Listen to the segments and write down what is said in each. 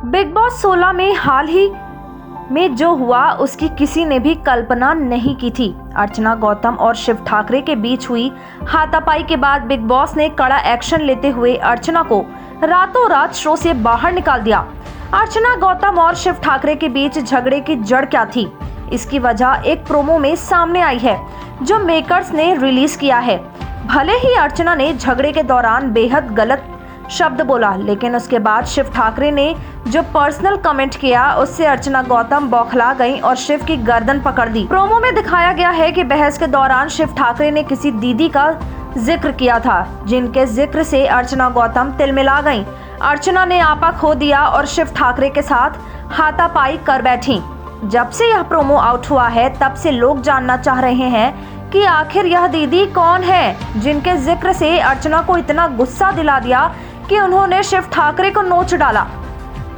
Big boss 16 में हाल ही में जो हुआ उसकी किसी ने भी कल्पना नहीं की थी। अर्चना गौतम और शिव ठाकरे के बीच हुई हाथापाई के बाद बिग बॉस ने कड़ा एक्शन लेते हुए अर्चना को रातों रात शो से बाहर निकाल दिया। अर्चना गौतम और शिव ठाकरे के बीच झगड़े की जड़ क्या थी, इसकी वजह एक प्रोमो में सामने आई है जो मेकर्स ने रिलीज किया है। भले ही अर्चना ने झगड़े के दौरान बेहद गलत शब्द बोला, लेकिन उसके बाद शिव ठाकरे ने जो पर्सनल कमेंट किया उससे अर्चना गौतम बौखला गईं और शिव की गर्दन पकड़ दी। प्रोमो में दिखाया गया है कि बहस के दौरान शिव ठाकरे ने किसी दीदी का जिक्र किया था, जिनके जिक्र से अर्चना गौतम तिलमिला गईं। अर्चना ने आपा खो दिया और शिव ठाकरे के साथ हाथापाई कर बैठी। जब से यह प्रोमो आउट हुआ है तब से लोग जानना चाह रहे हैं कि आखिर यह दीदी कौन है जिनके जिक्र से अर्चना को इतना गुस्सा दिला दिया कि उन्होंने शिव ठाकरे को नोच डाला।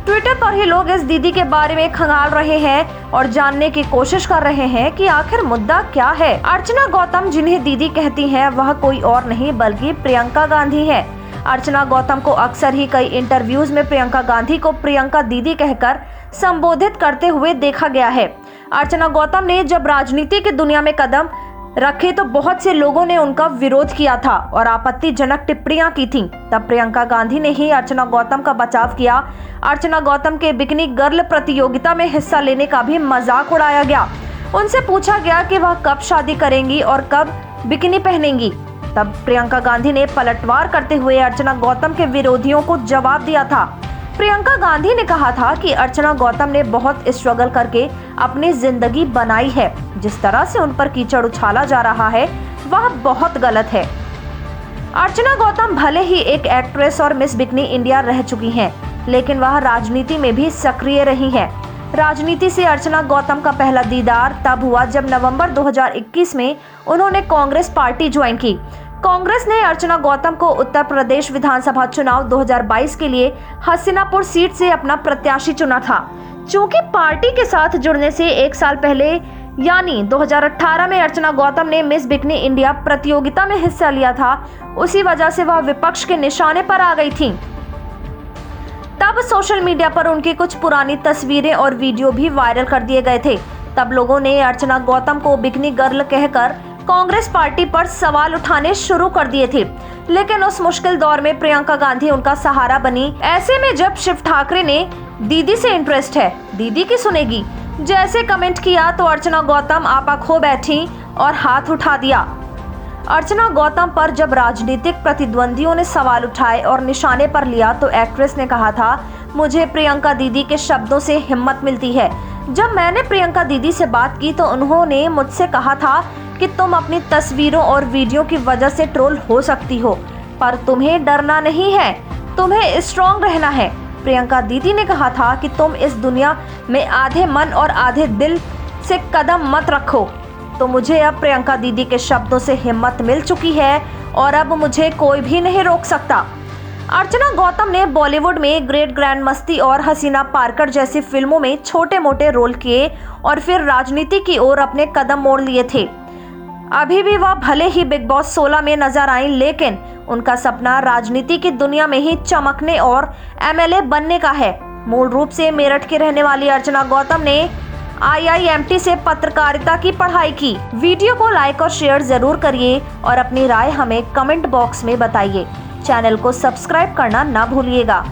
ट्विटर पर ही लोग इस दीदी के बारे में खंगाल रहे हैं और जानने की कोशिश कर रहे हैं कि आखिर मुद्दा क्या है। अर्चना गौतम जिन्हें दीदी कहती हैं वह कोई और नहीं बल्कि प्रियंका गांधी है। अर्चना गौतम को अक्सर ही कई इंटरव्यूज में प्रियंका गांधी को प्रियंका दीदी कहकर संबोधित करते हुए देखा गया है। अर्चना गौतम ने जब राजनीति की दुनिया में कदम रखे तो बहुत से लोगों ने उनका विरोध किया था और आपत्तिजनक टिप्पणियां की थीं। तब प्रियंका गांधी ने ही अर्चना गौतम का बचाव किया। अर्चना गौतम के बिकनी गर्ल प्रतियोगिता में हिस्सा लेने का भी मजाक उड़ाया गया। उनसे पूछा गया कि वह कब शादी करेंगी और कब बिकनी पहनेंगी। तब प्रियंका गांधी ने पलटवार करते हुए अर्चना गौतम के विरोधियों को जवाब दिया था। प्रियंका गांधी ने कहा था कि अर्चना गौतम ने बहुत स्ट्रगल करके अपनी जिंदगी बनाई है। जिस तरह से उन पर कीचड़ उछाला जा रहा है वह बहुत गलत है। अर्चना गौतम भले ही एक एक्ट्रेस और मिस बिकनी इंडिया रह चुकी हैं, लेकिन वह राजनीति में भी सक्रिय रही हैं। राजनीति से अर्चना गौतम का पहला दीदार तब हुआ जब नवंबर 2021 में उन्होंने कांग्रेस पार्टी ज्वाइन की। कांग्रेस ने अर्चना गौतम को उत्तर प्रदेश विधानसभा चुनाव 2022 के लिए हसीनापुर सीट से अपना प्रत्याशी चुना था। चूंकि पार्टी के साथ जुड़ने से एक साल पहले यानी 2018 में अर्चना गौतम ने मिस बिकनी इंडिया प्रतियोगिता में हिस्सा लिया था, उसी वजह से वह विपक्ष के निशाने पर आ गई थी। तब सोशल मीडिया पर उनकी कुछ पुरानी तस्वीरें और वीडियो भी वायरल कर दिए गए थे। तब लोगों ने अर्चना गौतम को बिकनी गर्ल कहकर कांग्रेस पार्टी पर सवाल उठाने शुरू कर दिए थे, लेकिन उस मुश्किल दौर में प्रियंका गांधी उनका सहारा बनी। ऐसे में जब शिव ठाकरे ने दीदी से इंटरेस्ट है, दीदी की सुनेगी जैसे कमेंट किया तो अर्चना गौतम आपा खो बैठी और हाथ उठा दिया। अर्चना गौतम पर जब राजनीतिक प्रतिद्वंदियों ने सवाल उठाए और निशाने पर लिया तो एक्ट्रेस ने कहा था, मुझे प्रियंका दीदी के शब्दों से हिम्मत मिलती है। जब मैंने प्रियंका दीदी से बात की तो उन्होंने मुझसे कहा था कि तुम अपनी तस्वीरों और वीडियो की वजह से ट्रोल हो सकती हो, पर तुम्हें डरना नहीं है, तुम्हें स्ट्रॉन्ग रहना है। प्रियंका दीदी ने कहा था कि तुम इस दुनिया में आधे मन और आधे दिल से कदम मत रखो। तो मुझे अब प्रियंका दीदी के शब्दों से हिम्मत मिल चुकी है और अब मुझे कोई भी नहीं रोक सकता। अर्चना गौतम ने बॉलीवुड में ग्रेट ग्रैंड मस्ती और हसीना पारकर जैसी फिल्मों में छोटे मोटे रोल किए और फिर राजनीति की ओर अपने कदम मोड़ लिए थे। अभी भी वह भले ही बिग बॉस 16 में नजर आई, लेकिन उनका सपना राजनीति की दुनिया में ही चमकने और MLA बनने का है। मूल रूप से मेरठ की रहने वाली अर्चना गौतम ने IIMT से पत्रकारिता की पढ़ाई की। वीडियो को लाइक और शेयर जरूर करिए और अपनी राय हमें कमेंट बॉक्स में बताइए। चैनल को सब्सक्राइब करना ना भूलिएगा।